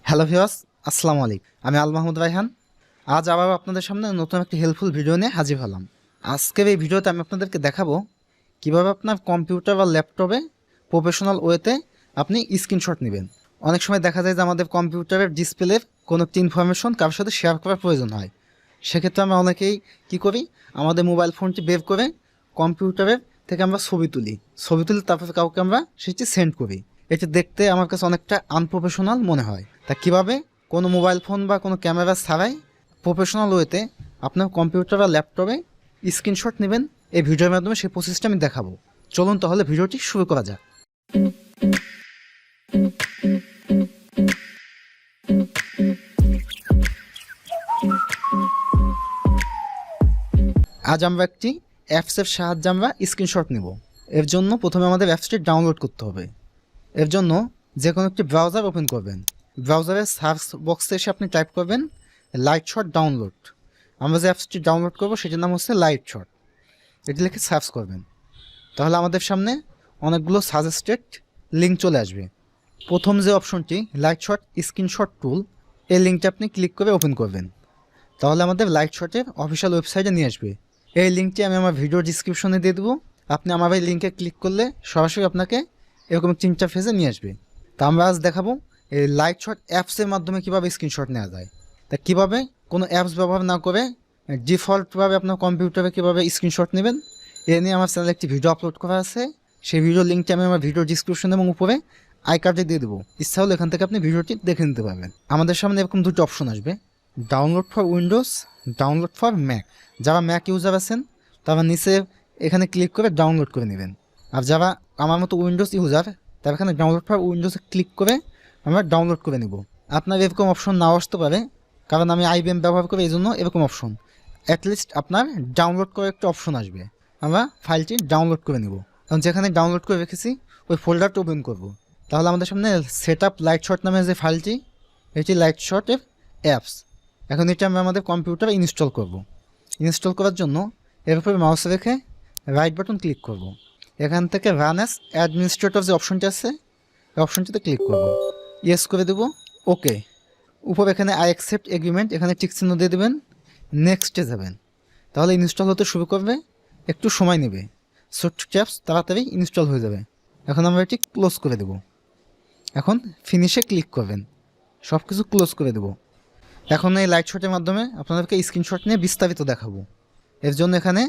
Hello viewers, আসসালামু আলাইকুম। আমি আল মাহমুদ রায়হান। আজ আবার আপনাদের সামনে নতুন একটি হেল্পফুল ভিডিও নিয়ে হাজির হলাম। আজকের এই ভিডিওতে আমি আপনাদেরকে দেখাবো কীভাবে আপনার কম্পিউটার বা ল্যাপটপে প্রফেশনাল ওয়েতে আপনি স্ক্রিনশট নেবেন। অনেক সময় দেখা যায় যে আমাদের কম্পিউটারের ডিসপ্লের কোনো একটি ইনফরমেশন কারোর সাথে শেয়ার করার প্রয়োজন হয়। সেক্ষেত্রে আমরা অনেকেই কী করি, আমাদের মোবাইল ফোনটি বের করে কম্পিউটারের থেকে আমরা ছবি তুলি তারপর কাউকে আমরা সেটি সেন্ড করি। এটি দেখতে আমার কাছে অনেকটা আনপ্রফেশনাল মনে হয়। তা কীভাবে কোনো মোবাইল ফোন বা কোনো ক্যামেরা ছাড়াই প্রফেশনাল ওয়েতে আপনার কম্পিউটার বা ল্যাপটপে স্ক্রিনশট নেবেন, এই ভিডিওর মাধ্যমে সেই প্রসেসটা আমি দেখাবো। চলুন তাহলে ভিডিওটি শুরু করা যাক। আজ আমরা একটি অ্যাপসের সাহায্যে আমরা স্ক্রিনশট নেব। এর জন্য প্রথমে আমাদের অ্যাপসটি ডাউনলোড করতে হবে। এর জন্য যে কোনো একটি ব্রাউজার ওপেন করবেন। ব্রাউজারের সার্চ বক্সে এসে আপনি টাইপ করবেন লাইটশট ডাউনলোড। আমরা যে অ্যাপসটি ডাউনলোড করবো সেটির নাম হচ্ছে লাইটশট। এটি লিখে সার্চ করবেন, তাহলে আমাদের সামনে অনেকগুলো সাজেস্টেড লিঙ্ক চলে আসবে। প্রথম যে অপশনটি লাইটশট স্ক্রিনশট টুল, এই লিঙ্কটা আপনি ক্লিক করে ওপেন করবেন, তাহলে আমাদের লাইটশটের অফিসিয়াল ওয়েবসাইটে নিয়ে আসবে। এই লিঙ্কটি আমি আমার ভিডিও ডিসক্রিপশনে দিয়ে দেবো। আপনি আমার এই লিঙ্কে ক্লিক করলে সরাসরি আপনাকে এরকম তিনটা ফেজে নিয়ে আসবে। তা আমরা আজ দেখাবো এই লাইটশট অ্যাপসের মাধ্যমে কীভাবে স্ক্রিনশট নেওয়া যায়। তা কীভাবে কোনো অ্যাপস ব্যবহার না করে ডিফল্টভাবে আপনার কম্পিউটারে কীভাবে স্ক্রিনশট নেবেন, এ নিয়ে আমার চ্যানেলে একটি ভিডিও আপলোড করা আছে। সেই ভিডিও লিঙ্কটি আমি আমার ভিডিও ডিসক্রিপশন এবং উপরে আই কার্ডে দিয়ে দেবো। ইচ্ছা হলে এখান থেকে আপনি ভিডিওটি দেখে নিতে পারবেন। আমাদের সামনে এরকম দুটো অপশন আসবে, download for Windows, download for Mac. যারা ম্যাক ইউজার আছেন তারা নিচে এখানে ক্লিক করে ডাউনলোড করে নেবেন। আর যারা আমার মতো উইন্ডোজ ইউজার, তারা এখানে ডাউনলোড ফর উইন্ডোজে ক্লিক করে আমরা ডাউনলোড করে নেব। আপনার এরকম অপশন নাও আসতে পারে, কারণ আমি আইবিএম ব্যবহার করি, এই জন্য এরকম অপশন। অ্যাটলিস্ট আপনার ডাউনলোড করে একটা অপশন আসবে, আমরা ফাইলটি ডাউনলোড করে নেব। কারণ যেখানে ডাউনলোড করে রেখেছি ওই ফোল্ডারটা ওপেন করব। তাহলে আমাদের সামনে সেট আপ লাইটশট নামে যে ফাইলটি, এটি লাইটশটের অ্যাপস। এখন এটা আমরা আমাদের কম্পিউটারে ইনস্টল করব। ইনস্টল করার জন্য এর উপরে মাউস রেখে রাইট বাটন ক্লিক করব। এখান থেকে রান অ্যাজ অ্যাডমিনিস্ট্রেটর যে অপশনটি আছে, এই অপশনটিতে ক্লিক করব, ইয়েস করে দেব, ওকে। উপর এখানে আই অ্যাকসেপ্ট এগ্রিমেন্ট, এখানে টিক চিহ্ন দিয়ে দেবেন, নেক্সটে যাবেন। তাহলে ইনস্টল হতে শুরু করবে, একটু সময় নেবে। ছোট্ট অ্যাপস তাড়াতাড়ি ইনস্টল হয়ে যাবে। এখন আমরা এটি ক্লোজ করে দেব। এখন ফিনিশে ক্লিক করবেন, সব কিছু ক্লোজ করে দেব। এখন এই লাইটশটের মাধ্যমে আপনাদেরকে স্ক্রিনশট নিয়ে বিস্তারিত দেখাবো। এর জন্য এখানে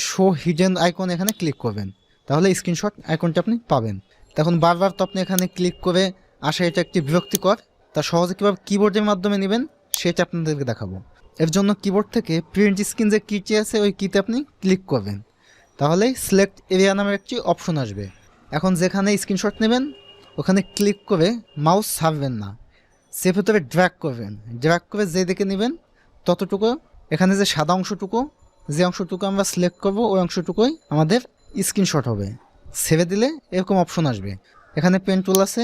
শো হিডেন আইকন এখানে ক্লিক করবেন, তাহলে স্ক্রিনশট আইকনটি আপনি পাবেন। তখন বারবার তো আপনি এখানে ক্লিক করে আসা, এটা একটি বিরক্তিকর। তা সহজে কীভাবে কিবোর্ডের মাধ্যমে নেবেন সেটা আপনাদেরকে দেখাবো। এর জন্য কিবোর্ড থেকে প্রিন্ট স্ক্রিন যে কিটি আছে ওই কিতে আপনি ক্লিক করবেন, তাহলেই সিলেক্ট এরিয়া নামের একটি অপশন আসবে। এখন যেখানে স্ক্রিনশট নেবেন ওখানে ক্লিক করে মাউস ছাড়বেন না, সে ভেতরে ড্র্যাগ করবেন। ড্র্যাগ করে যে দিকে নেবেন ততটুকু এখানে যে সাদা অংশটুকু, যে অংশটুকু আমরা সিলেক্ট করব ওই অংশটুকুই আমাদের স্ক্রিনশট হবে। ছেড়ে দিলে এরকম অপশন আসবে। এখানে পেন টুল আছে,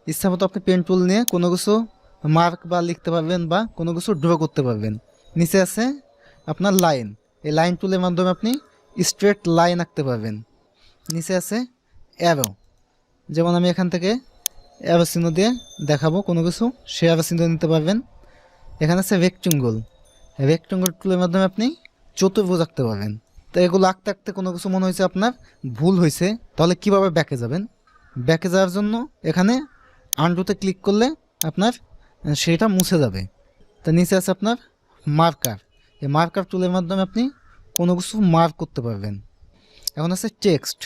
ইচ্ছা মতো আপনি পেন টুল নিয়ে কোনো কিছু মার্ক বা লিখতে পারবেন বা কোনো কিছু ড্র করতে পারবেন। নিচে আছে আপনার লাইন, এই লাইন টুলের মাধ্যমে আপনি স্ট্রেট লাইন আঁকতে পারবেন। নিচে আছে অ্যারো, যেমন আমি এখান থেকে অ্যারো চিহ্ন দিয়ে দেখাবো কোনো কিছু, সে অ্যারো চিহ্ন নিতে পারবেন। এখানে আছে রেক্টেঙ্গল, রেক্টেঙ্গল টুলের মাধ্যমে আপনি চতুর্ভুজ আঁকতে পারবেন। তো এগুলো আঁকতে আঁকতে কোনো কিছু মনে হয়েছে আপনার ভুল হয়েছে, তাহলে কীভাবে ব্যাকে যাবেন? ব্যাকে যাওয়ার জন্য এখানে আন্ডুতে ক্লিক করলে আপনার সেটা মুছে যাবে। তা নিচে আছে আপনার মার্কার, এই মার্কার টুলের মাধ্যমে আপনি কোনো কিছু মার্ক করতে পারবেন। এখন আছে টেক্সট,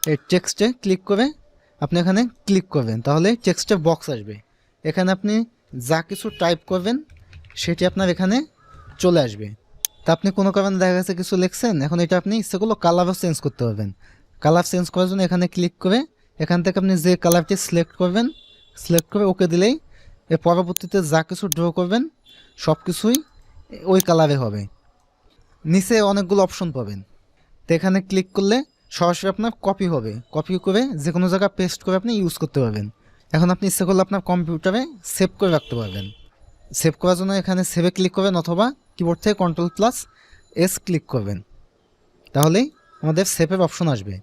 এই টেক্সটে ক্লিক করে আপনি এখানে ক্লিক করবেন, তাহলে টেক্সটের বক্স আসবে। এখানে আপনি যা কিছু টাইপ করবেন সেটি আপনার এখানে চলে আসবে। তা আপনি কোনো কারণে দেখা গেছে কিছু লিখছেন, এখন এটা আপনি ইচ্ছে করলে কালারও চেঞ্জ করতে পারবেন। কালার চেঞ্জ করার জন্য এখানে ক্লিক করে এখান থেকে আপনি যে কালারটি সিলেক্ট করবেন, সিলেক্ট করে ওকে দিলেই এর পরবর্তীতে যা কিছু ড্র করবেন সব কিছুই ওই কালারে হবে। নিচে অনেকগুলো অপশন পাবেন, তো এখানে ক্লিক করলে সরাসরি আপনার কপি হবে। কপি করে যে কোনো জায়গায় পেস্ট করে আপনি ইউজ করতে পারবেন। এখন আপনি ইচ্ছে করলে আপনার কম্পিউটারে সেভ করে রাখতে পারবেন। সেভ করার জন্য এখানে সেভে ক্লিক করবেন, অথবা কিবোর্ড থেকে Ctrl+S ক্লিক করবেন, তাহলেই আমাদের সেভের অপশন আসবে।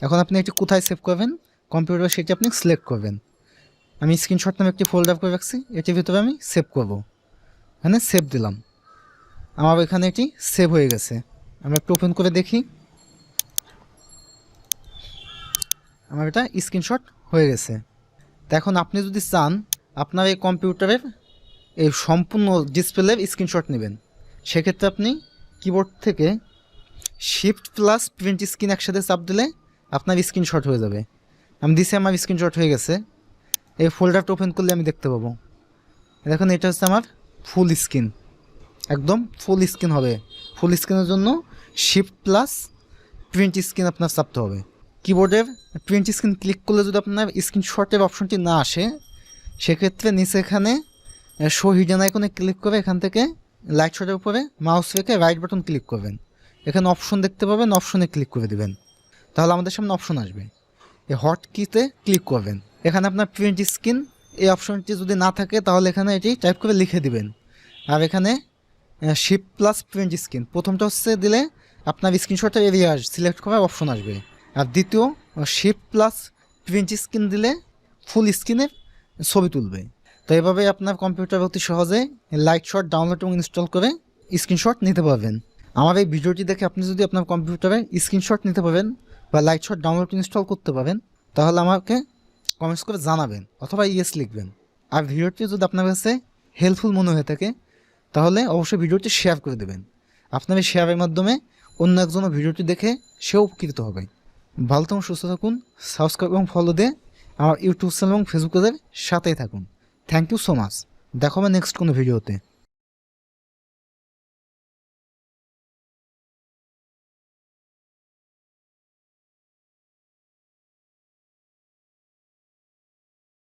এখন আপনি এটি কোথায় সেভ করবেন কম্পিউটারে সেটি আপনি সিলেক্ট করবেন। আমি স্ক্রিনশট নামে একটি ফোল্ডার করে রাখছি, এটির ভিতরে আমি সেভ করব। এখানে সেভ দিলাম, আমার এখানে এটি সেভ হয়ে গেছে। আমরা একটু ওপেন করে দেখি, আমার এটা স্ক্রিনশট হয়ে গেছে। তো এখন আপনি যদি চান আপনার এই কম্পিউটারের এই সম্পূর্ণ ডিসপ্লের স্ক্রিনশট নেবেন, সেক্ষেত্রে আপনি কিবোর্ড থেকে শিফট প্লাস প্রিন্ট স্ক্রিন একসাথে চাপ দিলে আপনার স্ক্রিনশট হয়ে যাবে। আমি দিছি, আমার স্ক্রিনশট হয়ে গেছে। এই ফোল্ডারটা ওপেন করলে আমি দেখতে পাবো। দেখুন এটা হচ্ছে আমার ফুল স্ক্রিন, একদম ফুল স্ক্রিন হবে। ফুল স্ক্রিনের জন্য শিফট প্লাস প্রিন্ট স্ক্রিন আপনার চাপতে হবে। কিবোর্ডের প্রিন্ট স্ক্রিন ক্লিক করলে যদি আপনার স্ক্রিনশটের অপশনটি না আসে, সেক্ষেত্রে নিচে এখানে শো হিডেন আইকনে ক্লিক করে এখান থেকে লাইটশটের উপরে মাউস রেখে রাইট বাটন ক্লিক করবেন। এখানে অপশন দেখতে পাবেন, অপশনে ক্লিক করে দেবেন, তাহলে আমাদের সামনে অপশন আসবে। এই হট কিতে ক্লিক করবেন, এখানে আপনার প্রিন্ট স্ক্রিন এই অপশনটি যদি না থাকে তাহলে এখানে এটি টাইপ করে লিখে দিবেন। আর এখানে শিফট প্লাস প্রিন্ট স্ক্রিন প্রথমটা হচ্ছে দিলে আপনার স্ক্রিনশটের এরিয়া সিলেক্ট করার অপশন আসবে। আর দ্বিতীয় শিফট প্লাস প্রিন্ট স্ক্রিন দিলে ফুল স্ক্রিনের ছবি তুলবে। তো এভাবে আপনার কম্পিউটার অতি সহজে লাইটশট ডাউনলোড এবং ইনস্টল করে স্ক্রিনশট নিতে পারবেন। আমার এই ভিডিওটি দেখে আপনি যদি আপনার কম্পিউটারে স্ক্রিনশট নিতে পারেন বা লাইটশট ডাউনলোড ইনস্টল করতে পারেন, তাহলে আমাকে কমেন্টস করে জানাবেন অথবা ইয়েস লিখবেন। আর ভিডিওটি যদি আপনার কাছে হেল্পফুল মনে হয়ে থাকে তাহলে অবশ্যই ভিডিওটি শেয়ার করে দেবেন। আপনার এই শেয়ারের মাধ্যমে অন্য একজনও ভিডিওটি দেখে সেও উপকৃত হবে। ভালো থাকুন, সুস্থ থাকুন, সাবস্ক্রাইব এবং ফলো দিয়ে আমার ইউটিউব চ্যানেল এবং ফেসবুক পেজের সাথেই থাকুন। Thank you so much. দেখা হবে নেক্সট কোনো ভিডিওতে।